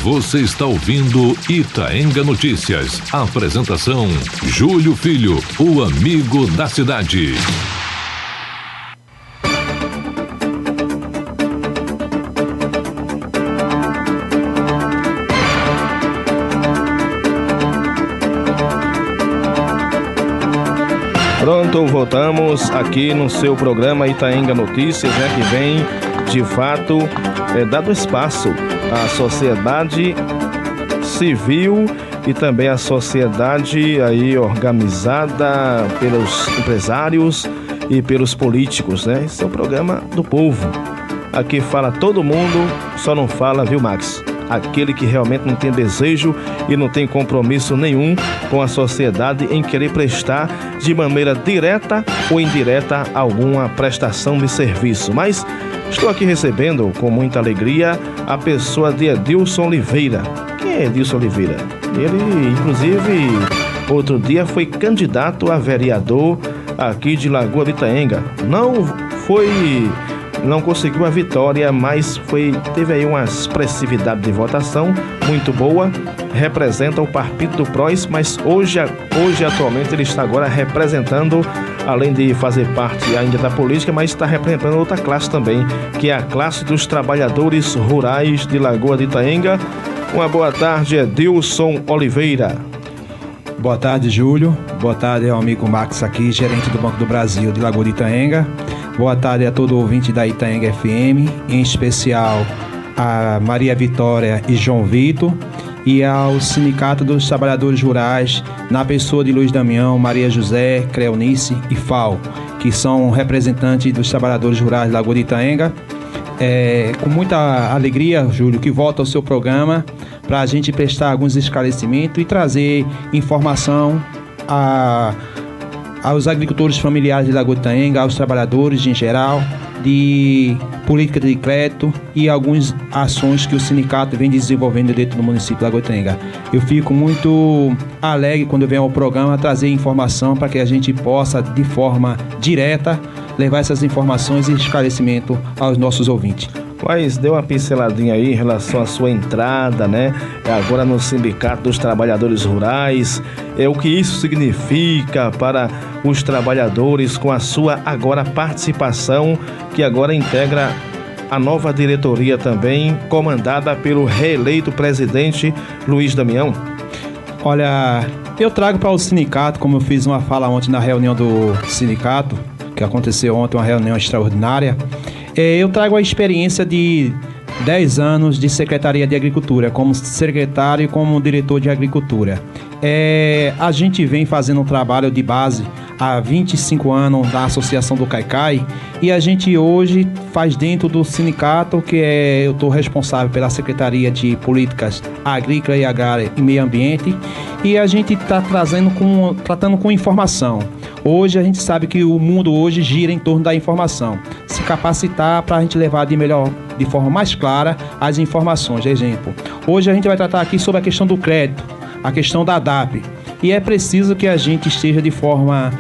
Você está ouvindo Itaenga Notícias. Apresentação: Júlio Filho, o amigo da cidade. Pronto, voltamos aqui no seu programa Itaenga Notícias, que vem, de fato, dado espaço à sociedade civil e também à sociedade aí organizada pelos empresários e pelos políticos, né? Esse é o programa do povo. Aqui fala todo mundo, só não fala, viu, Max? Aquele que realmente não tem desejo e não tem compromisso nenhum com a sociedade em querer prestar de maneira direta ou indireta alguma prestação de serviço. Mas estou aqui recebendo com muita alegria a pessoa de Edilson Oliveira. Quem é Edilson Oliveira? Ele, inclusive, outro dia foi candidato a vereador aqui de Lagoa de Itaenga. Não conseguiu a vitória, mas teve aí uma expressividade de votação muito boa. Representa o partido do PROS, mas hoje atualmente ele está agora representando, além de fazer parte ainda da política, mas está representando outra classe também, que é a classe dos trabalhadores rurais de Lagoa de Itaenga. Uma boa tarde, Edilson Oliveira. Boa tarde, Júlio. Boa tarde ao amigo Max aqui, gerente do Banco do Brasil de Lagoa de Itaenga. Boa tarde a todo ouvinte da Itaenga FM, em especial a Maria Vitória e João Vitor, e ao Sindicato dos Trabalhadores Rurais, na pessoa de Luiz Damião, Maria José, Creonice e Fal, que são representantes dos trabalhadores rurais de Lagoa de Itaenga. Com muita alegria, Júlio, que volta ao seu programa para a gente prestar alguns esclarecimentos e trazer informação aos agricultores familiares de Lagoa de Itaenga, aos trabalhadores em geral, de política de crédito e algumas ações que o sindicato vem desenvolvendo dentro do município de Lagoa de Itaenga. Eu fico muito alegre quando eu venho ao programa trazer informação para que a gente possa, de forma direta, levar essas informações e esclarecimento aos nossos ouvintes. Mas deu uma pinceladinha aí em relação à sua entrada, né? Agora no Sindicato dos Trabalhadores Rurais. O que isso significa para os trabalhadores com a sua agora participação, que agora integra a nova diretoria também, comandada pelo reeleito presidente Luiz Damião? Olha, eu trago para o sindicato, como eu fiz uma fala ontem na reunião do sindicato, que aconteceu ontem, uma reunião extraordinária. Eu trago a experiência de 10 anos de Secretaria de Agricultura, como secretário e como diretor de Agricultura. A gente vem fazendo um trabalho de base há 25 anos da Associação do Caicai, e a gente hoje faz dentro do sindicato, que eu estou responsável pela Secretaria de Políticas Agrícolas e Agrárias e Meio Ambiente, e a gente está tratando com informação. Hoje a gente sabe que o mundo hoje gira em torno da informação. Se capacitar para a gente levar de forma mais clara as informações. Exemplo, hoje a gente vai tratar aqui sobre a questão do crédito, a questão da ADAP. E é preciso que a gente esteja de forma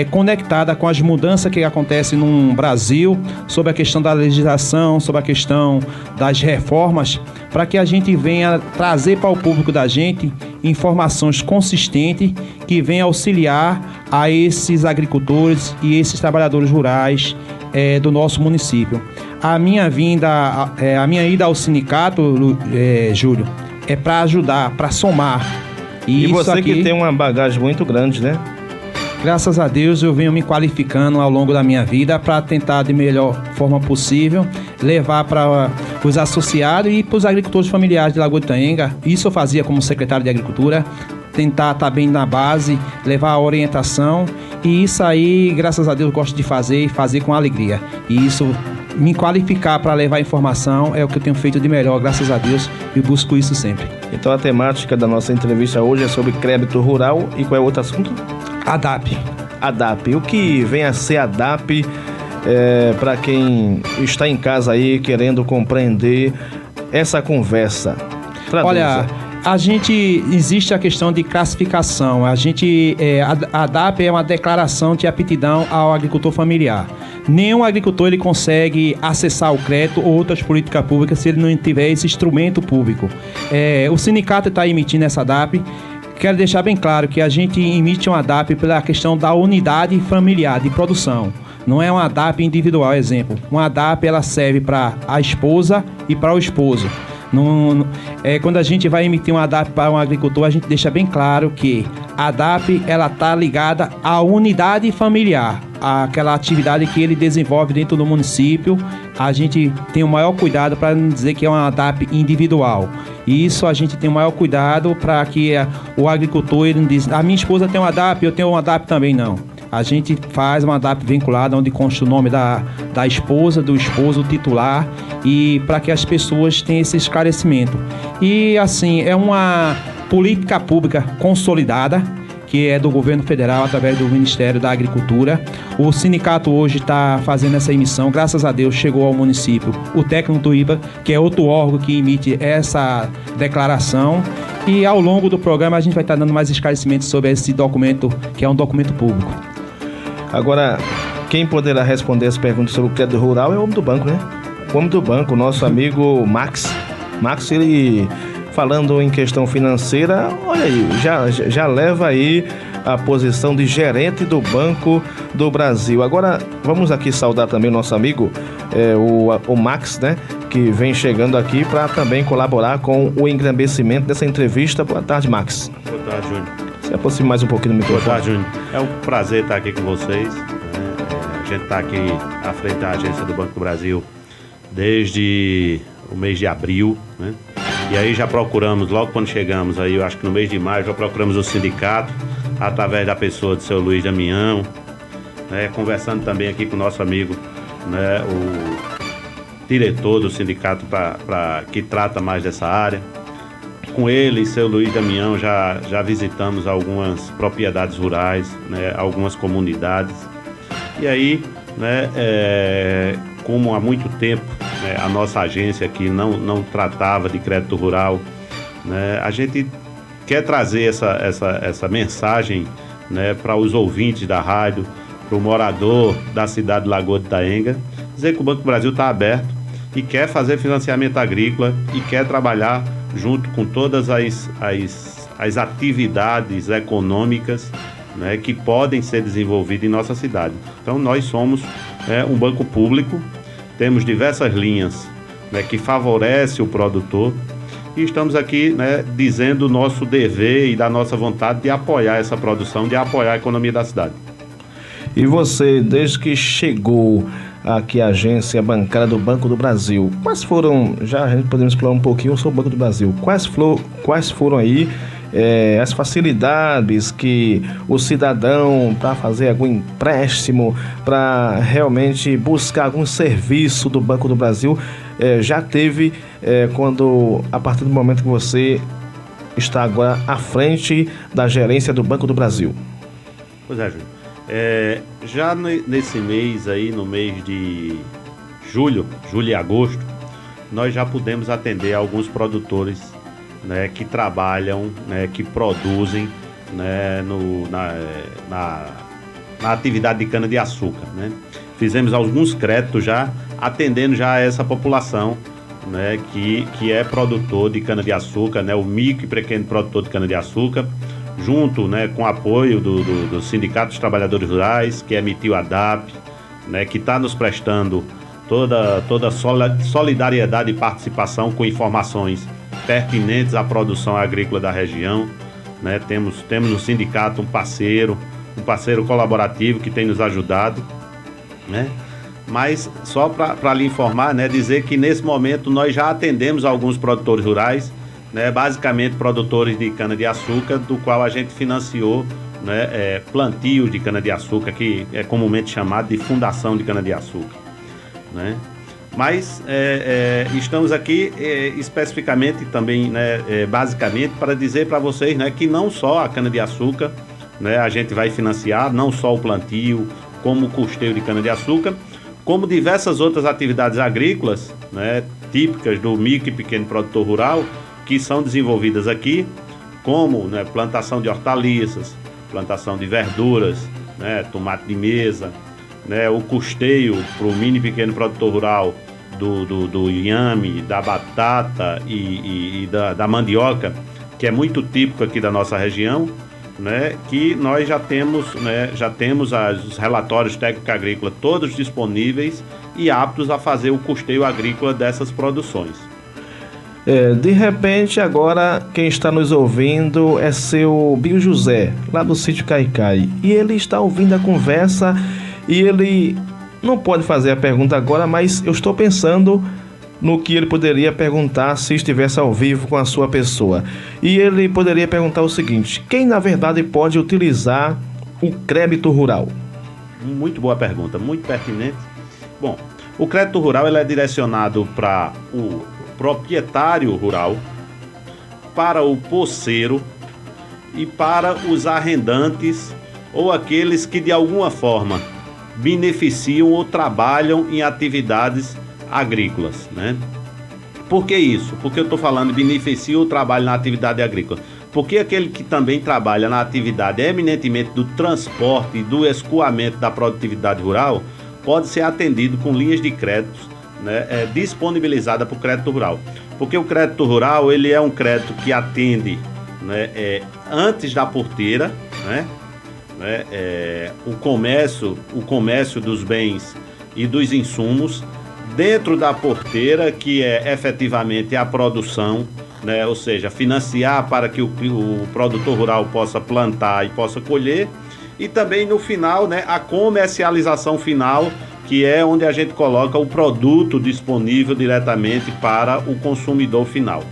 conectada com as mudanças que acontecem no Brasil, sobre a questão da legislação, sobre a questão das reformas, para que a gente venha trazer para o público da gente informações consistentes que venham auxiliar a esses agricultores e esses trabalhadores rurais do nosso município. A minha ida ao sindicato, Júlio, é para ajudar, para somar. E isso você aqui, que tem uma bagagem muito grande, né? Graças a Deus eu venho me qualificando ao longo da minha vida para tentar de melhor forma possível levar para os associados e para os agricultores familiares de Lagoa de Itaenga. Isso eu fazia como secretário de Agricultura, tentar estar bem na base, levar a orientação, e isso aí, graças a Deus, eu gosto de fazer e fazer com alegria. E isso, me qualificar para levar informação, é o que eu tenho feito de melhor, graças a Deus, e busco isso sempre. Então a temática da nossa entrevista hoje é sobre crédito rural. E qual é o outro assunto? ADAP. ADAP. O que vem a ser ADAP para quem está em casa aí querendo compreender essa conversa? Traduza. Olha, existe a questão de classificação. A ADAP é uma declaração de aptidão ao agricultor familiar. nenhum agricultor ele consegue acessar o crédito ou outras políticas públicas se ele não tiver esse instrumento público. O sindicato está emitindo essa DAP. Quero deixar bem claro que a gente emite uma DAP pela questão da unidade familiar de produção. Não é uma DAP individual, exemplo. Uma DAP ela serve para a esposa e para o esposo. Quando a gente vai emitir uma DAP para um agricultor, a gente deixa bem claro que a DAP ela está ligada à unidade familiar, àquela atividade que ele desenvolve dentro do município. A gente tem o maior cuidado para não dizer que é uma DAP individual. E isso a gente tem o maior cuidado para que o agricultor ele não diz: a minha esposa tem uma DAP, eu tenho uma DAP também. Não. A gente faz uma DAP vinculada onde consta o nome da esposa, do esposo, o titular, e para que as pessoas tenham esse esclarecimento. E assim, é uma política pública consolidada, que é do governo federal através do Ministério da Agricultura. O sindicato hoje está fazendo essa emissão, graças a Deus chegou ao município o técnico do IBA, que é outro órgão que emite essa declaração, e ao longo do programa a gente vai estar dando mais esclarecimentos sobre esse documento, que é um documento público. Agora, quem poderá responder as perguntas sobre o crédito rural é o homem do banco, né? O homem do banco, nosso amigo Max. Max, ele falando em questão financeira, olha aí, já leva aí a posição de gerente do Banco do Brasil. Agora, vamos aqui saudar também o nosso amigo, o Max, né? Que vem chegando aqui para também colaborar com o engrandecimento dessa entrevista. Boa tarde, Max. Boa tarde, Júnior. Se aproxime mais um pouquinho do microfone. Boa tarde, Júnior. É um prazer estar aqui com vocês. A gente está aqui à frente da agência do Banco do Brasil desde o mês de abril, né? E aí já procuramos, logo quando chegamos, aí eu acho que no mês de maio, já procuramos o sindicato, através da pessoa do seu Luiz Damião, né? Conversando também aqui com o nosso amigo, né? O diretor do sindicato que trata mais dessa área. Com ele e seu Luiz Damião já visitamos algumas propriedades rurais, né? Algumas comunidades. E aí, né? Como há muito tempo, né, a nossa agência aqui não tratava de crédito rural, né, a gente quer trazer essa mensagem, né, para os ouvintes da rádio, para o morador da cidade de Lagoa de Itaenga, dizer que o Banco do Brasil está aberto e quer fazer financiamento agrícola e quer trabalhar junto com todas as atividades econômicas, né, que podem ser desenvolvidas em nossa cidade. Então nós somos um banco público, temos diversas linhas, né, que favorecem o produtor e estamos aqui, né, dizendo o nosso dever e da nossa vontade de apoiar essa produção, de apoiar a economia da cidade. E você, desde que chegou aqui à agência bancária do Banco do Brasil, quais foram, já a gente podemos explorar um pouquinho sobre o Banco do Brasil, quais foram aí as facilidades que o cidadão, para fazer algum empréstimo, para realmente buscar algum serviço do Banco do Brasil, já teve a partir do momento que você está agora à frente da gerência do Banco do Brasil? Pois é, Júlio. Já nesse mês aí, no mês de julho e agosto, nós já pudemos atender alguns produtores, né, que trabalham, né, que produzem, né, na atividade de cana-de-açúcar, né? Fizemos alguns créditos já, atendendo já essa população, né, que é produtor de cana-de-açúcar, né, o micro e pequeno produtor de cana-de-açúcar, junto, né, com o apoio do Sindicato dos Trabalhadores Rurais, que emitiu a DAP, né, que está nos prestando toda solidariedade e participação com informações pertinentes à produção agrícola da região, né? Temos no sindicato um parceiro colaborativo que tem nos ajudado, né? Mas só para lhe informar, né, dizer que nesse momento nós já atendemos alguns produtores rurais, né, basicamente produtores de cana-de-açúcar, do qual a gente financiou, né, plantios de cana-de-açúcar, que é comumente chamado de fundação de cana-de-açúcar, né? Mas estamos aqui especificamente também, né, basicamente, para dizer para vocês, né, que não só a cana-de-açúcar, né, a gente vai financiar, não só o plantio, como o custeio de cana-de-açúcar, como diversas outras atividades agrícolas, né, típicas do micro e pequeno produtor rural, que são desenvolvidas aqui, como, né, plantação de hortaliças, plantação de verduras, né, tomate de mesa, né, o custeio para o mini e pequeno produtor rural do inhame, da batata e da mandioca, que é muito típico aqui da nossa região, né, que nós já temos os relatórios técnico-agrícolas todos disponíveis e aptos a fazer o custeio agrícola dessas produções. De repente, agora quem está nos ouvindo é seu Bio José, lá do sítio Caicai, e ele está ouvindo a conversa e ele não pode fazer a pergunta agora, mas eu estou pensando no que ele poderia perguntar se estivesse ao vivo com a sua pessoa. E ele poderia perguntar o seguinte: quem na verdade pode utilizar o crédito rural? Muito boa pergunta, muito pertinente. Bom, o crédito rural ele é direcionado para o proprietário rural, para o poceiro e para os arrendantes ou aqueles que de alguma forma beneficiam ou trabalham em atividades agrícolas, né? Por que isso? Porque eu estou falando beneficia o trabalho na atividade agrícola. Porque aquele que também trabalha na atividade eminentemente do transporte e do escoamento da produtividade rural pode ser atendido com linhas de créditos, né, disponibilizada para o crédito rural. Porque o crédito rural ele é um crédito que atende, né, antes da porteira, né, o comércio dos bens e dos insumos, dentro da porteira, que é efetivamente a produção, né, ou seja, financiar para que o produtor rural possa plantar e possa colher, e também no final, né, a comercialização final, que é onde a gente coloca o produto disponível diretamente para o consumidor final.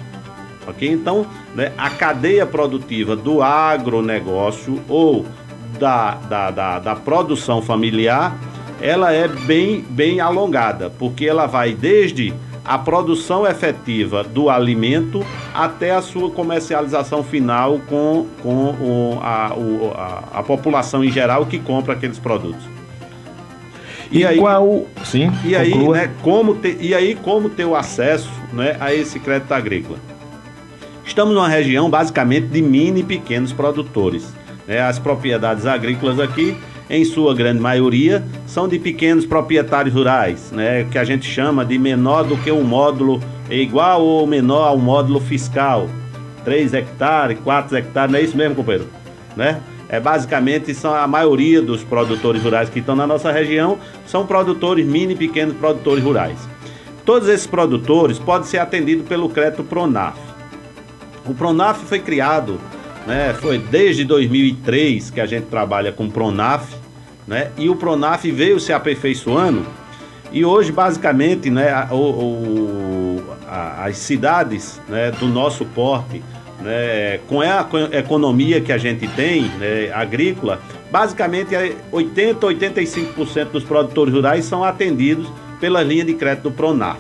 Ok? Então, né, a cadeia produtiva do agronegócio ou da produção familiar, ela é bem alongada, porque ela vai desde a produção efetiva do alimento até a sua comercialização final com a população em geral que compra aqueles produtos. E aí, como ter o acesso, né, a esse crédito agrícola? Estamos numa região basicamente de mini e pequenos produtores, né? As propriedades agrícolas aqui, em sua grande maioria, são de pequenos proprietários rurais, né, que a gente chama de menor do que um módulo, igual ou menor ao módulo fiscal, 3 hectares, 4 hectares, não é isso mesmo, companheiro? Né? Basicamente, são a maioria dos produtores rurais que estão na nossa região, são produtores mini e pequenos produtores rurais. Todos esses produtores podem ser atendidos pelo crédito Pronaf. O Pronaf foi criado, né, foi desde 2003 que a gente trabalha com o Pronaf, né, e o Pronaf veio se aperfeiçoando e hoje basicamente, né, as cidades, né, do nosso porte, né, com a economia que a gente tem, né, agrícola, basicamente 80 a 85% dos produtores rurais são atendidos pela linha de crédito do Pronaf,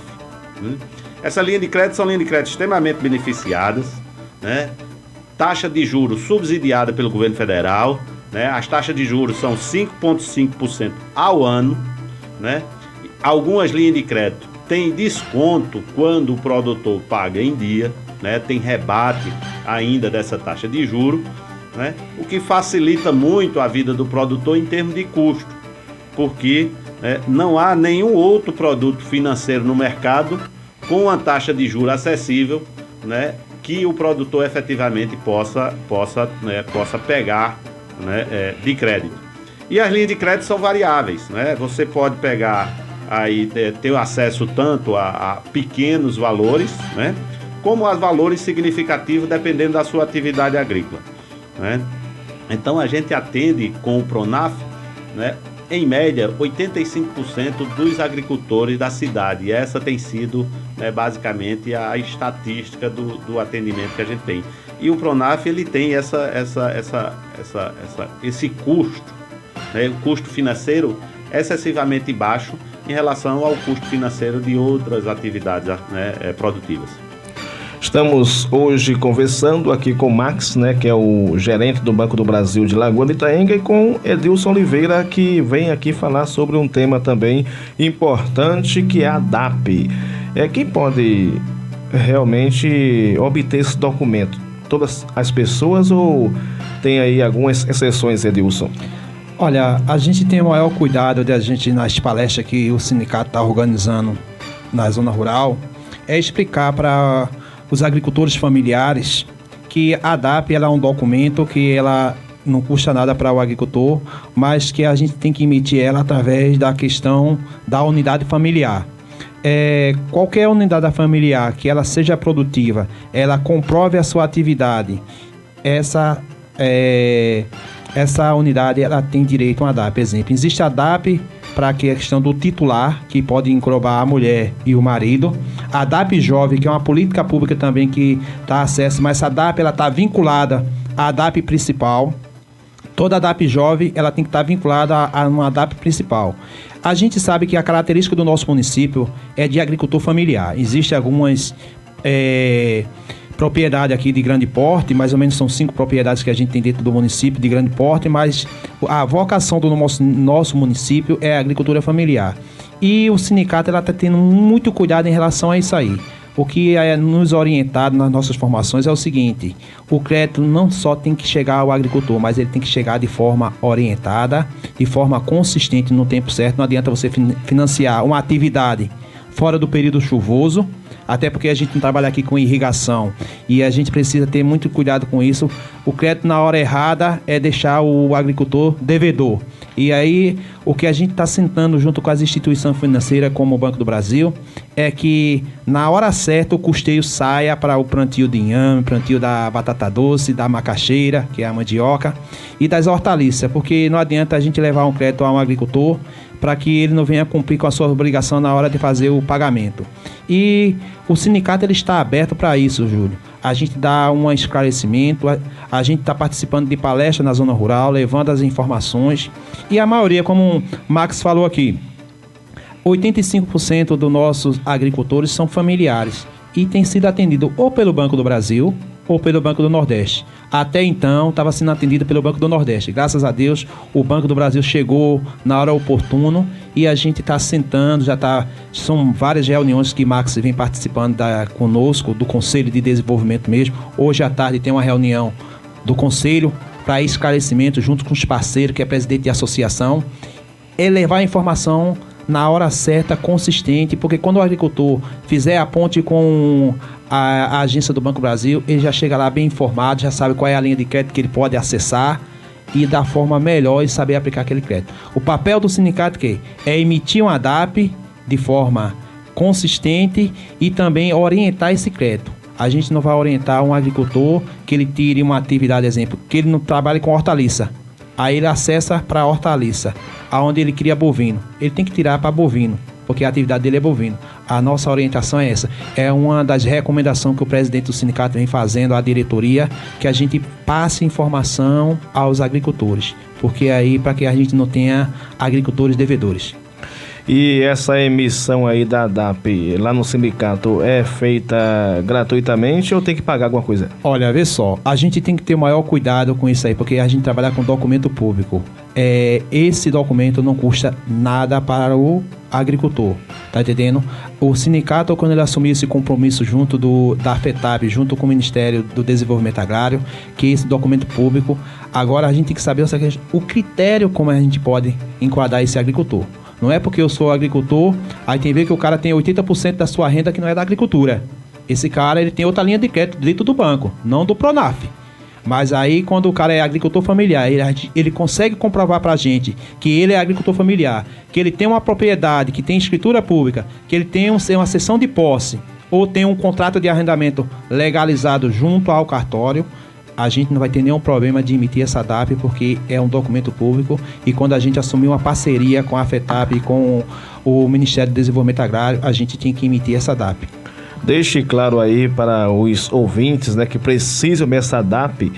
né? Essa linha de crédito são linhas de crédito extremamente beneficiadas, né? Taxa de juros subsidiada pelo governo federal, né? As taxas de juros são 5,5% ao ano, né? Algumas linhas de crédito têm desconto quando o produtor paga em dia, né? Tem rebate ainda dessa taxa de juros, né? O que facilita muito a vida do produtor em termos de custo, porque não há nenhum outro produto financeiro no mercado com uma taxa de juros acessível, né, que o produtor efetivamente possa pegar, né, de crédito. E as linhas de crédito são variáveis, né? Você pode pegar aí, ter acesso tanto a pequenos valores, né, como a valores significativos dependendo da sua atividade agrícola, né? Então a gente atende com o Pronaf, né, em média 85% dos agricultores da cidade, e essa tem sido, né, basicamente a estatística do atendimento que a gente tem. E o Pronaf ele tem esse custo, né, o custo financeiro excessivamente baixo em relação ao custo financeiro de outras atividades, né, produtivas. Estamos hoje conversando aqui com o Max, né, que é o gerente do Banco do Brasil de Lagoa de Itaenga, e com Edilson Oliveira, que vem aqui falar sobre um tema também importante, que é a DAP. Quem pode realmente obter esse documento? Todas as pessoas ou tem aí algumas exceções, Edilson? Olha, a gente tem o maior cuidado de a gente, nas palestras que o sindicato está organizando na zona rural, é explicar para os agricultores familiares que a DAP ela é um documento que ela não custa nada para o agricultor, mas que a gente tem que emitir ela através da questão da unidade familiar. Qualquer unidade familiar que ela seja produtiva, ela comprove a sua atividade, essa unidade ela tem direito a uma DAP. Exemplo, existe a DAP para a questão do titular, que pode englobar a mulher e o marido. A DAP jovem, que é uma política pública também que dá acesso, mas essa DAP ela está vinculada à DAP principal. Toda a DAP jovem ela tem que estar vinculada a uma DAP principal. A gente sabe que a característica do nosso município é de agricultor familiar. Existem algumas propriedade aqui de grande porte, mais ou menos são 5 propriedades que a gente tem dentro do município de grande porte, mas a vocação do nosso município é a agricultura familiar. E o sindicato está tendo muito cuidado em relação a isso aí. O que é nos orientado nas nossas formações é o seguinte: o crédito não só tem que chegar ao agricultor, mas ele tem que chegar de forma orientada, de forma consistente no tempo certo. Não adianta você financiar uma atividade fora do período chuvoso, até porque a gente não trabalha aqui com irrigação e a gente precisa ter muito cuidado com isso. O crédito na hora errada é deixar o agricultor devedor. E aí o que a gente está sentando junto com as instituições financeiras como o Banco do Brasil é que na hora certa o custeio saia para o plantio de inhame, plantio da batata doce, da macaxeira, que é a mandioca, e das hortaliças, porque não adianta a gente levar um crédito a um agricultor para que ele não venha cumprir com a sua obrigação na hora de fazer o pagamento. E o sindicato ele está aberto para isso, Júlio. A gente dá um esclarecimento, a gente está participando de palestras na zona rural, levando as informações. E a maioria, como o Max falou aqui, 85% dos nossos agricultores são familiares e tem sido atendido ou pelo Banco do Brasil ou pelo Banco do Nordeste. Até então, estava sendo atendido pelo Banco do Nordeste. Graças a Deus, o Banco do Brasil chegou na hora oportuna e a gente está sentando, são várias reuniões que Max vem participando conosco, do Conselho de Desenvolvimento mesmo. Hoje à tarde tem uma reunião do Conselho para esclarecimento junto com os parceiros, que é presidente de associação, levar a informação na hora certa, consistente, porque quando o agricultor fizer a ponte com a agência do Banco Brasil, ele já chega lá bem informado, já sabe qual é a linha de crédito que ele pode acessar e da forma melhor e saber aplicar aquele crédito. O papel do sindicato é emitir uma DAP de forma consistente e também orientar esse crédito. A gente não vai orientar um agricultor que ele tire uma atividade, exemplo, que ele não trabalhe com hortaliça. Aí ele acessa para hortaliça, aonde ele cria bovino. Ele tem que tirar para bovino, porque a atividade dele é bovino. A nossa orientação é essa. É uma das recomendações que o presidente do sindicato vem fazendo à diretoria, que a gente passe informação aos agricultores, porque aí para que a gente não tenha agricultores devedores. E essa emissão aí da DAP lá no sindicato é feita gratuitamente ou tem que pagar alguma coisa? Olha, vê só, a gente tem que ter o maior cuidado com isso aí, porque a gente trabalha com documento público. Esse documento não custa nada para o agricultor, tá entendendo? O sindicato, quando ele assumiu esse compromisso junto da FETAB, junto com o Ministério do Desenvolvimento Agrário, que esse documento público, agora a gente tem que saber o critério como a gente pode enquadrar esse agricultor. Não é porque eu sou agricultor, aí tem que ver que o cara tem 80% da sua renda que não é da agricultura. Esse cara ele tem outra linha de crédito dentro do banco, não do Pronaf. Mas aí quando o cara é agricultor familiar, ele consegue comprovar pra gente que ele é agricultor familiar, que ele tem uma propriedade, que tem escritura pública, que ele tem uma cessão de posse, ou tem um contrato de arrendamento legalizado junto ao cartório, a gente não vai ter nenhum problema de emitir essa DAP, porque é um documento público, e quando a gente assumiu uma parceria com a FETAB e com o Ministério do Desenvolvimento Agrário, a gente tinha que emitir essa DAP. Deixe claro aí para os ouvintes, né, que precisam dessa DAP,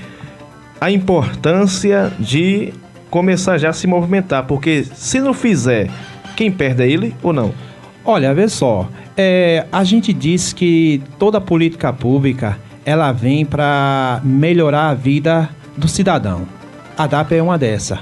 a importância de começar já a se movimentar, porque se não fizer, quem perde é ele ou não? Olha, vê só, a gente diz que toda política pública ela vem para melhorar a vida do cidadão. A DAP é uma dessa.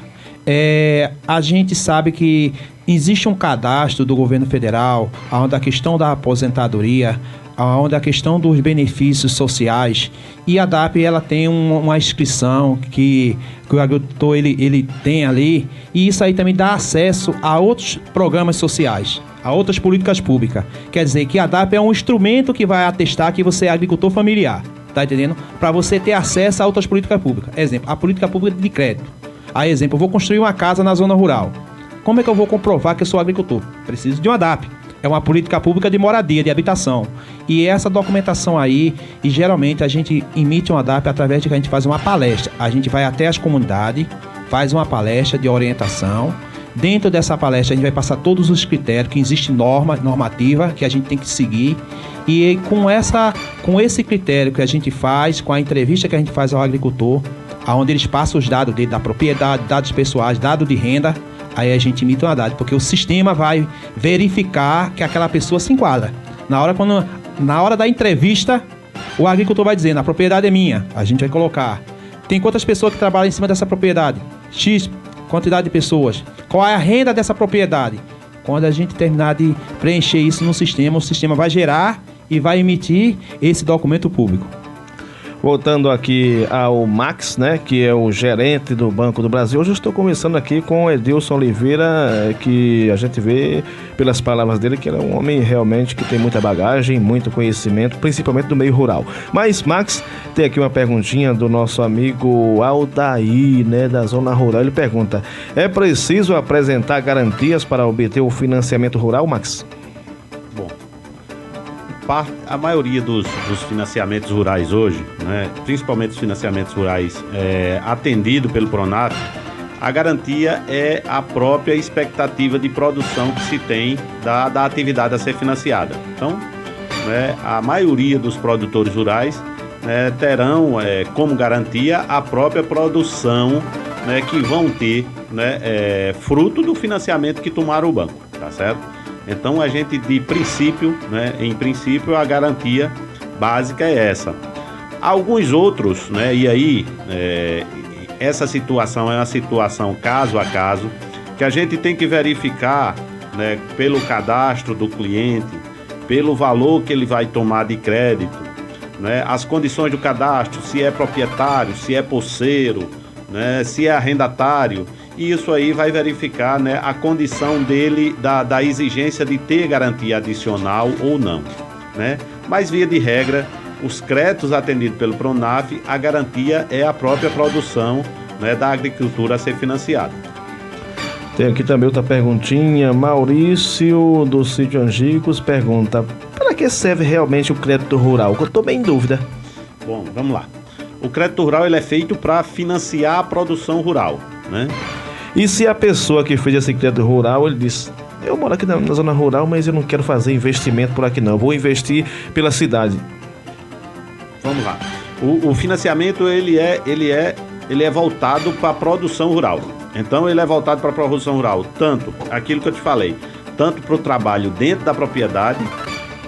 A gente sabe que existe um cadastro do governo federal, onde a questão da aposentadoria, onde a questão dos benefícios sociais, e a DAP ela tem uma inscrição que o agricultor ele tem ali, e isso aí também dá acesso a outros programas sociais, a outras políticas públicas. Quer dizer que a DAP é um instrumento que vai atestar que você é agricultor familiar, tá entendendo? Para você ter acesso a outras políticas públicas. Exemplo, a política pública de crédito. Aí, exemplo, eu vou construir uma casa na zona rural. Como é que eu vou comprovar que eu sou agricultor? Preciso de uma DAP. É uma política pública de moradia, de habitação. E essa documentação aí, e geralmente a gente emite uma DAP através de que a gente faz uma palestra. A gente vai até as comunidades, faz uma palestra de orientação. Dentro dessa palestra a gente vai passar todos os critérios, que existe normativa que a gente tem que seguir. E com esse critério que a gente faz, com a entrevista que a gente faz ao agricultor, onde eles passam os dados dele, da propriedade, dados pessoais, dados de renda, aí a gente emite uma DAP, porque o sistema vai verificar que aquela pessoa se enquadra. Na hora da entrevista, o agricultor vai dizendo, a propriedade é minha, a gente vai colocar. Tem quantas pessoas que trabalham em cima dessa propriedade? X quantidade de pessoas. Qual é a renda dessa propriedade? Quando a gente terminar de preencher isso no sistema, o sistema vai gerar e vai emitir esse documento público. Voltando aqui ao Max, né, que é o gerente do Banco do Brasil. Hoje eu estou conversando aqui com o Edilson Oliveira, que a gente vê pelas palavras dele que ele é um homem realmente que tem muita bagagem, muito conhecimento, principalmente do meio rural. Mas, Max, tem aqui uma perguntinha do nosso amigo Aldair, né, da zona rural. Ele pergunta, é preciso apresentar garantias para obter o financiamento rural, Max? Bom, a maioria dos financiamentos rurais hoje, né, principalmente os financiamentos rurais atendido pelo Pronaf, a garantia é a própria expectativa de produção que se tem da atividade a ser financiada. Então, né, a maioria dos produtores rurais terão como garantia a própria produção, né, que vão ter, né, fruto do financiamento que tomaram o banco, tá certo? Então a gente, de princípio, né, em princípio, a garantia básica é essa. Alguns outros, né, e aí essa situação é uma situação caso a caso, que a gente tem que verificar, né, pelo cadastro do cliente, pelo valor que ele vai tomar de crédito, né, as condições do cadastro, se é proprietário, se é posseiro, né, se é arrendatário. E isso aí vai verificar, né, a condição dele, da exigência de ter garantia adicional ou não, né? Mas, via de regra, os créditos atendidos pelo Pronaf, a garantia é a própria produção, né, da agricultura a ser financiada. Tem aqui também outra perguntinha. Maurício, do Sítio Angicos, pergunta, para que serve realmente o crédito rural? Eu estou bem em dúvida. Bom, vamos lá. O crédito rural ele é feito para financiar a produção rural, né? E se a pessoa que fez esse crédito rural, ele diz, eu moro aqui na zona rural, mas eu não quero fazer investimento por aqui não, eu vou investir pela cidade. Vamos lá. O financiamento ele é voltado para a produção rural. Então ele é voltado para a produção rural, tanto aquilo que eu te falei, tanto para o trabalho dentro da propriedade,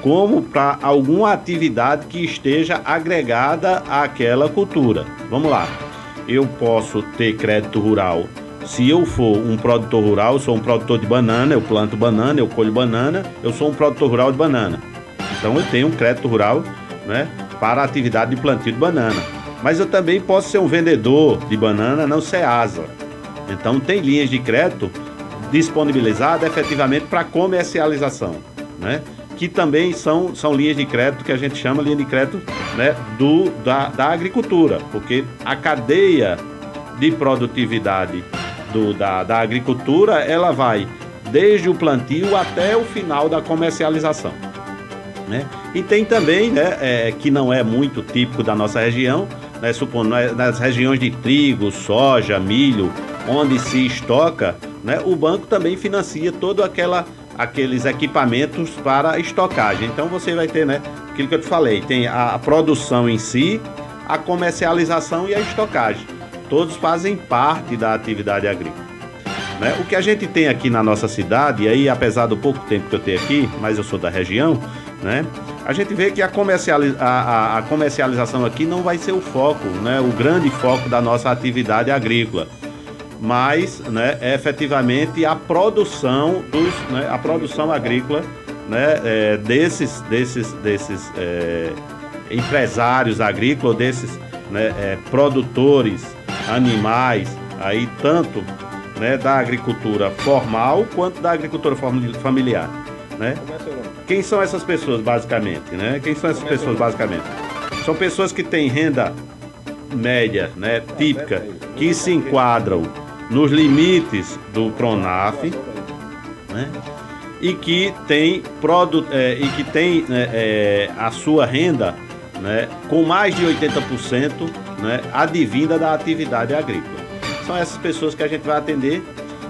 como para alguma atividade que esteja agregada àquela cultura. Vamos lá. Eu posso ter crédito rural. Se eu for um produtor rural, eu sou um produtor de banana, eu planto banana, eu colho banana, eu sou um produtor rural de banana. Então eu tenho um crédito rural, né, para a atividade de plantio de banana. Mas eu também posso ser um vendedor de banana no Ceasa. Então tem linhas de crédito disponibilizadas efetivamente para comercialização, né, que também são linhas de crédito que a gente chama linha de crédito, né, da agricultura, porque a cadeia de produtividade da agricultura, ela vai desde o plantio até o final da comercialização, né? E tem também, né, que não é muito típico da nossa região, né, supondo nas regiões de trigo, soja, milho, onde se estoca, né, o banco também financia todo aqueles equipamentos para estocagem. Então você vai ter, né, aquilo que eu te falei, tem a produção em si, a comercialização e a estocagem. Todos fazem parte da atividade agrícola, né? O que a gente tem aqui na nossa cidade, e aí apesar do pouco tempo que eu tenho aqui, mas eu sou da região, né, a gente vê que a comercialização aqui não vai ser o foco, né, o grande foco da nossa atividade agrícola. mas, né, efetivamente a produção a produção agrícola, né, desses empresários agrícolas, desses, né, produtores animais, aí tanto, né, da agricultura formal quanto da agricultura familiar, né? Quem são essas pessoas basicamente, né? São pessoas que têm renda média, né, típica, que se enquadram nos limites do PRONAF, né? E que tem a sua renda, né, com mais de 80%, né, advinda da atividade agrícola. São essas pessoas que a gente vai atender.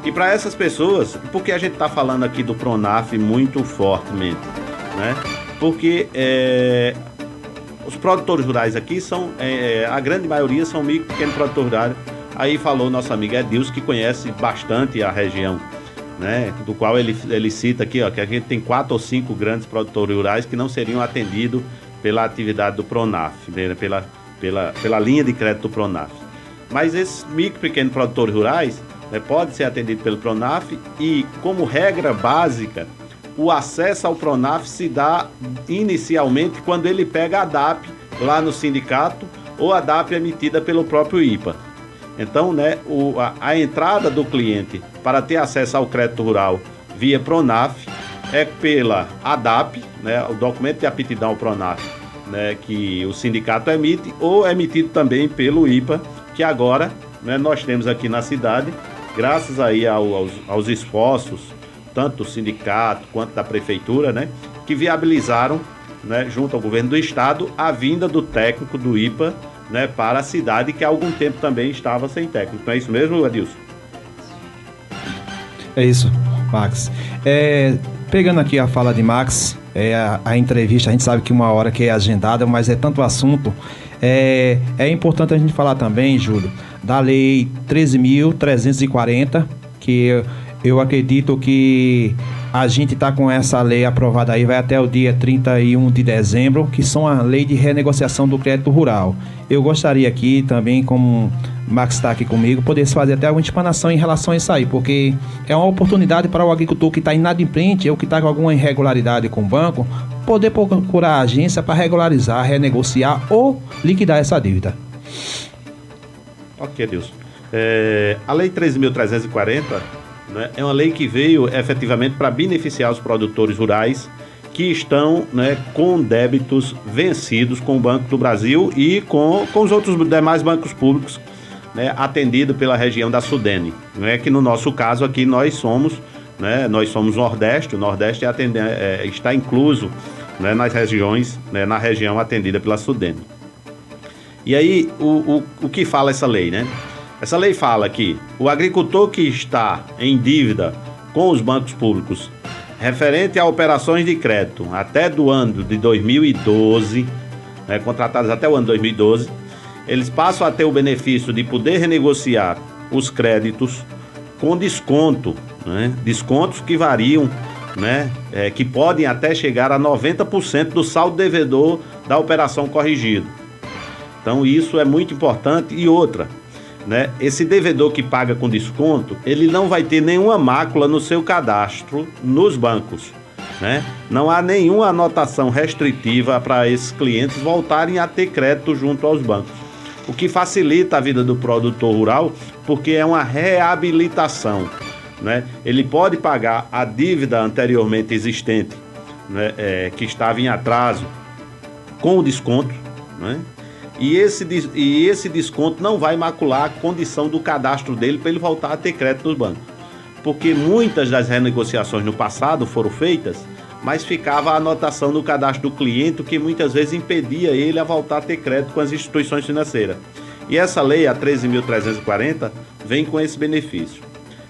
E para essas pessoas, por que a gente está falando aqui do PRONAF muito fortemente, né? Porque os produtores rurais aqui são, a grande maioria são micro e pequeno produtor rural. Aí falou nosso amigo Edilson, que conhece bastante a região, né? Do qual ele cita aqui, ó, que a gente tem 4 ou 5 grandes produtores rurais que não seriam atendidos pela atividade do PRONAF, né? pela linha de crédito do PRONAF. Mas esses micro e pequenos produtores rurais, né, podem ser atendidos pelo PRONAF e, como regra básica, o acesso ao PRONAF se dá inicialmente quando ele pega a DAP lá no sindicato ou a DAP emitida pelo próprio IPA. Então, né, a entrada do cliente para ter acesso ao crédito rural via PRONAF é pela ADAP, né, o documento de aptidão ao PRONAF, né, que o sindicato emite, ou emitido também pelo IPA, que agora, né, nós temos aqui na cidade, graças aí aos esforços, tanto do sindicato quanto da prefeitura, né, que viabilizaram, né, junto ao governo do estado, a vinda do técnico do IPA, né, para a cidade, que há algum tempo também estava sem técnico. Não é isso mesmo, Adilson? É isso, Max. Pegando aqui a fala de Max, a entrevista, a gente sabe que uma hora que é agendada, mas é tanto assunto. É importante a gente falar também, Júlio, da Lei 13.340, que eu acredito que a gente está com essa lei aprovada aí, vai até o dia 31 de dezembro, que são a lei de renegociação do crédito rural. Eu gostaria aqui também, como o Max está aqui comigo, poder fazer até alguma explanação em relação a isso aí, porque é uma oportunidade para o agricultor que está inadimplente ou que está com alguma irregularidade com o banco, poder procurar a agência para regularizar, renegociar ou liquidar essa dívida. Ok, Deus. A Lei 13.340, né, é uma lei que veio efetivamente para beneficiar os produtores rurais que estão, né, com débitos vencidos com o Banco do Brasil e com os outros demais bancos públicos, né, atendido pela região da Sudene, né, que no nosso caso aqui nós somos Nordeste. O Nordeste está incluso, né, nas regiões, né, na região atendida pela Sudene. E aí, o que fala essa lei, né? Essa lei fala que o agricultor que está em dívida com os bancos públicos referente a operações de crédito até do ano de 2012, né, contratados até o ano 2012, eles passam a ter o benefício de poder renegociar os créditos com desconto, né? Descontos que variam, né, que podem até chegar a 90% do saldo devedor da operação corrigido. Então isso é muito importante. E outra, né, esse devedor que paga com desconto, ele não vai ter nenhuma mácula no seu cadastro nos bancos, né? Não há nenhuma anotação restritiva para esses clientes voltarem a ter crédito junto aos bancos, o que facilita a vida do produtor rural, porque é uma reabilitação, né? Ele pode pagar a dívida anteriormente existente, né, que estava em atraso, com o desconto, né? E esse desconto não vai macular a condição do cadastro dele para ele voltar a ter crédito nos bancos. Porque muitas das renegociações no passado foram feitas, mas ficava a anotação no cadastro do cliente, o que muitas vezes impedia ele a voltar a ter crédito com as instituições financeiras. E essa lei, a 13.340, vem com esse benefício.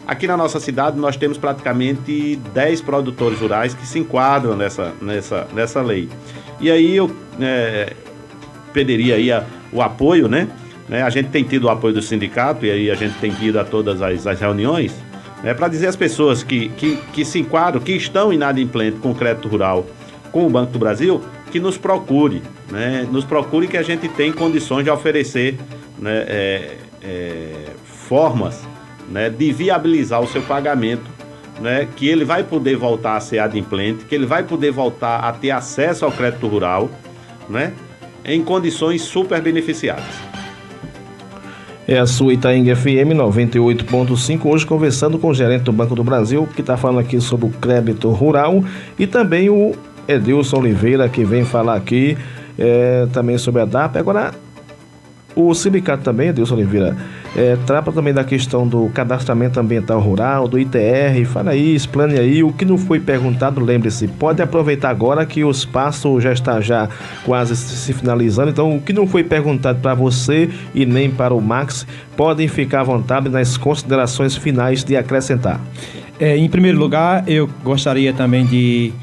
Aqui na nossa cidade nós temos praticamente 10 produtores rurais que se enquadram nessa lei. E aí eu pediria aí o apoio, né? A gente tem tido o apoio do sindicato e aí a gente tem ido a todas as reuniões, né, para dizer às pessoas que se enquadram, que estão inadimplentes com o crédito rural com o Banco do Brasil, que nos procure, né? Nos procure, que a gente tem condições de oferecer, né, formas né, de viabilizar o seu pagamento, né, que ele vai poder voltar a ser adimplente, que ele vai poder voltar a ter acesso ao crédito rural, né, em condições super beneficiadas. É a sua Itaenga FM 98.5, hoje conversando com o gerente do Banco do Brasil, que está falando aqui sobre o crédito rural, e também o Edilson Oliveira, que vem falar aqui também sobre a DAP. Agora, o sindicato também, Edilson Oliveira, trata também da questão do cadastramento ambiental rural, do ITR. Fala aí, explane aí. O que não foi perguntado, lembre-se, pode aproveitar agora que o espaço já está quase se finalizando. Então, o que não foi perguntado para você e nem para o Max, podem ficar à vontade nas considerações finais de acrescentar. Em primeiro lugar, eu gostaria também de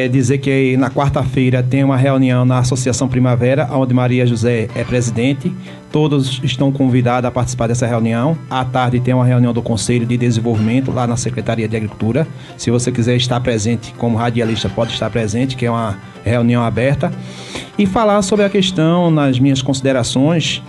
dizer que na quarta-feira tem uma reunião na Associação Primavera, onde Maria José é presidente. Todos estão convidados a participar dessa reunião. À tarde tem uma reunião do Conselho de Desenvolvimento lá na Secretaria de Agricultura. Se você quiser estar presente como radialista, pode estar presente, que é uma reunião aberta. E falar sobre a questão, nas minhas considerações,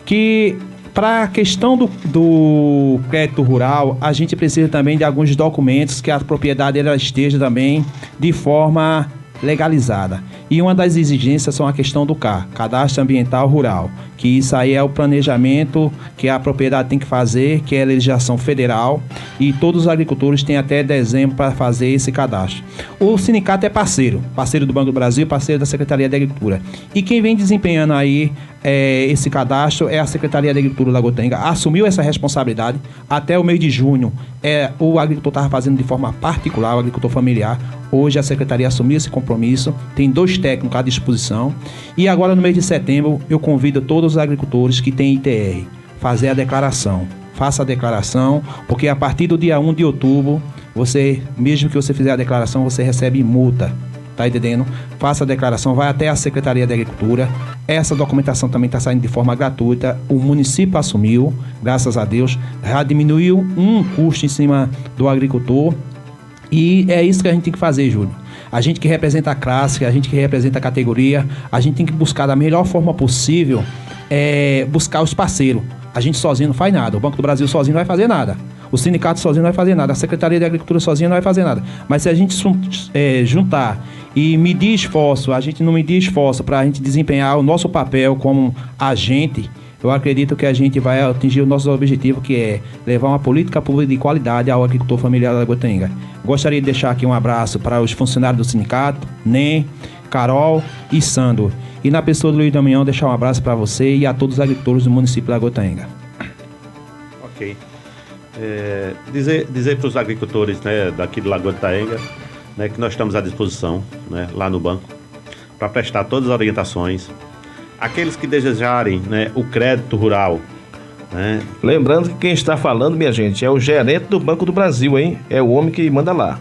que para a questão do crédito rural, a gente precisa também de alguns documentos que a propriedade ela esteja também de forma legalizada. E uma das exigências são a questão do CAR, Cadastro Ambiental Rural, que isso aí é o planejamento que a propriedade tem que fazer, que é a legislação federal, e todos os agricultores têm até dezembro para fazer esse cadastro. O sindicato é parceiro do Banco do Brasil, parceiro da Secretaria de Agricultura. E quem vem desempenhando aí esse cadastro é a Secretaria de Agricultura da Gotenga. Assumiu essa responsabilidade. Até o mês de junho, o agricultor estava fazendo de forma particular, o agricultor familiar. Hoje a Secretaria assumiu esse compromisso, tem 2 técnicos à disposição. E agora no mês de setembro, eu convido todos os agricultores que têm ITR fazer a declaração. Faça a declaração, porque a partir do dia 1 de outubro, mesmo que você fizer a declaração, você recebe multa. Tá entendendo? Faça a declaração, vai até a Secretaria de Agricultura. Essa documentação também está saindo de forma gratuita. O município assumiu, graças a Deus, já diminuiu um custo em cima do agricultor. E é isso que a gente tem que fazer, Júlio. A gente que representa a classe, a gente que representa a categoria, a gente tem que buscar da melhor forma possível, buscar os parceiros. A gente sozinho não faz nada. O Banco do Brasil sozinho não vai fazer nada. O sindicato sozinho não vai fazer nada. A Secretaria de Agricultura sozinha não vai fazer nada. Mas se a gente juntar e medir esforço, a gente não medir esforço para a gente desempenhar o nosso papel como agente, eu acredito que a gente vai atingir o nosso objetivo, que é levar uma política pública de qualidade ao agricultor familiar da Gotenga. Gostaria de deixar aqui um abraço para os funcionários do sindicato, NEM, Carol e Sandro. E na pessoa do Luiz Damião, deixar um abraço para você e a todos os agricultores do município da Gotenga. Ok. Dizer para os agricultores, né, daqui de Lagoa de Itaenga, né, que nós estamos à disposição, né, lá no banco para prestar todas as orientações. Aqueles que desejarem, né, o crédito rural, né? Lembrando que quem está falando, minha gente, é o gerente do Banco do Brasil, hein? É o homem que manda lá.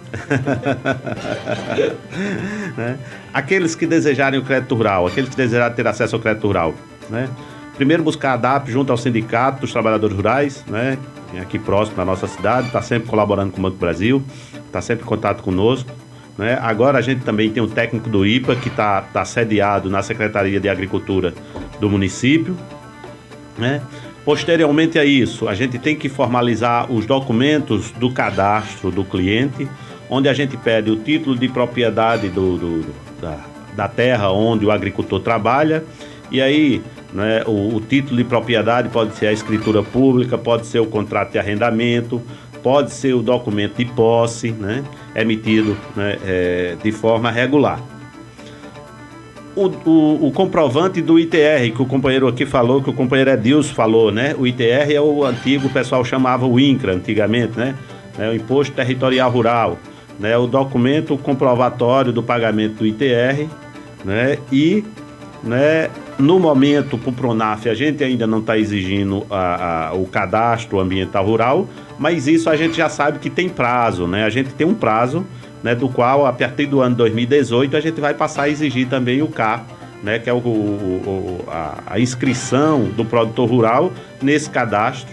Né? Aqueles que desejarem o crédito rural, aqueles que desejarem ter acesso ao crédito rural, né? Primeiro buscar a DAP junto ao Sindicato dos Trabalhadores Rurais, né? Aqui próximo da nossa cidade, está sempre colaborando com o Banco do Brasil, está sempre em contato conosco, né? Agora a gente também tem um técnico do IPA que está sediado na Secretaria de Agricultura do município, né? Posteriormente a isso, a gente tem que formalizar os documentos do cadastro do cliente, onde a gente pede o título de propriedade da terra onde o agricultor trabalha, e aí, né, o título de propriedade pode ser a escritura pública, pode ser o contrato de arrendamento, pode ser o documento de posse, né, emitido, né, de forma regular. O comprovante do ITR, que o companheiro aqui falou, que o companheiro Edilson falou, né? O ITR é o antigo, o pessoal chamava o INCRA antigamente, né? O Imposto Territorial Rural, né? O documento comprovatório do pagamento do ITR, né? E, né, no momento, para o PRONAF, a gente ainda não está exigindo o cadastro ambiental rural, mas isso a gente já sabe que tem prazo, né? A gente tem um prazo, né, do qual, a partir do ano 2018, a gente vai passar a exigir também o CAR, né, que é a inscrição do produtor rural nesse cadastro,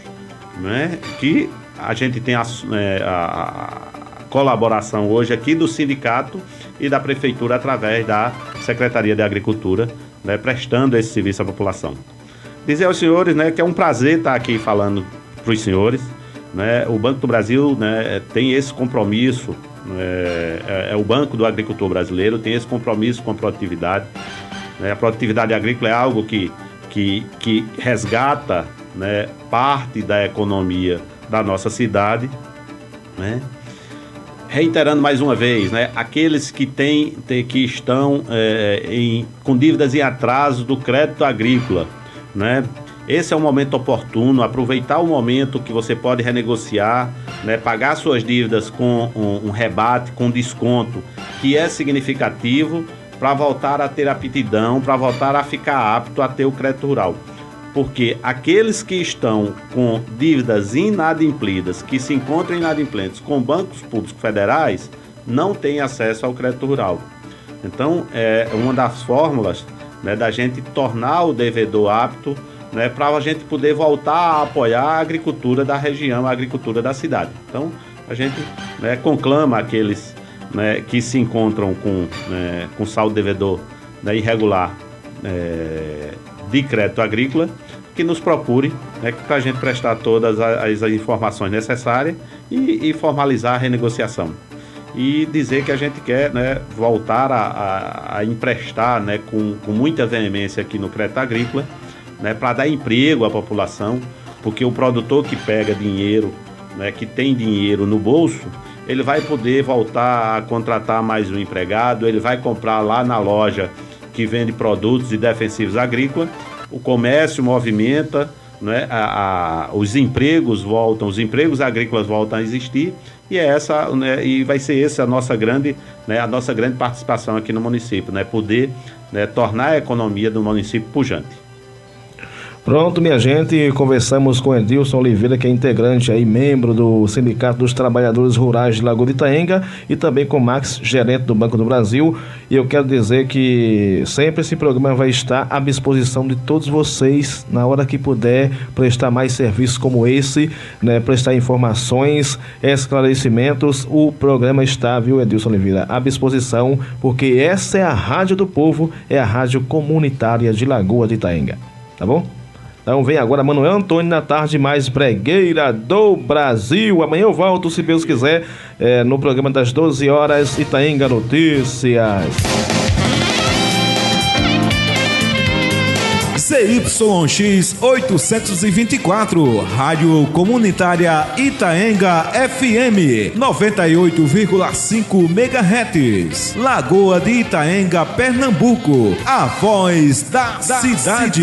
né, que a gente tem a colaboração hoje aqui do sindicato e da prefeitura através da Secretaria de Agricultura, né, prestando esse serviço à população. Dizer aos senhores, né, que é um prazer estar aqui falando os senhores, né? O Banco do Brasil, né, tem esse compromisso, o Banco do Agricultor Brasileiro tem esse compromisso com a produtividade, né? A produtividade agrícola é algo que resgata, né, parte da economia da nossa cidade, né? Reiterando mais uma vez, né, aqueles que estão com dívidas em atraso do crédito agrícola, né? Esse é um momento oportuno, aproveitar o momento que você pode renegociar, né, pagar suas dívidas com um rebate, com desconto, que é significativo, para voltar a ter aptidão, para voltar a ficar apto a ter o crédito rural. Porque aqueles que estão com dívidas inadimplidas, que se encontram inadimplentes com bancos públicos federais, não têm acesso ao crédito rural. Então, é uma das fórmulas, né, da gente tornar o devedor apto, né, para a gente poder voltar a apoiar a agricultura da região, a agricultura da cidade. Então, a gente, né, conclama aqueles, né, que se encontram com saldo devedor, né, irregular, de crédito agrícola, que nos procure, né, para a gente prestar todas as informações necessárias e formalizar a renegociação. E dizer que a gente quer, né, voltar a emprestar, né, com muita veemência aqui no crédito agrícola, né, para dar emprego à população, porque o produtor que pega dinheiro, né, que tem dinheiro no bolso, ele vai poder voltar a contratar mais um empregado, ele vai comprar lá na loja que vende produtos e defensivos agrícolas, o comércio movimenta, né, os empregos voltam, os empregos agrícolas voltam a existir, e né, e vai ser essa a nossa grande participação aqui no município, né, poder, né, tornar a economia do município pujante. Pronto, minha gente, conversamos com Edilson Oliveira, que é integrante aí, membro do Sindicato dos Trabalhadores Rurais de Lagoa de Itaenga, e também com Max, gerente do Banco do Brasil. E eu quero dizer que sempre esse programa vai estar à disposição de todos vocês, na hora que puder prestar mais serviços como esse, né, prestar informações, esclarecimentos, o programa está, viu, Edilson Oliveira, à disposição, porque essa é a Rádio do Povo, é a Rádio Comunitária de Lagoa de Itaenga, tá bom? Então vem agora Manuel Antônio na tarde mais bregueira do Brasil. Amanhã eu volto, se Deus quiser, no programa das 12 horas, Itaenga Notícias. ZYX 824, Rádio Comunitária Itaenga FM 98,5 MHz, Lagoa de Itaenga, Pernambuco, a voz da cidade.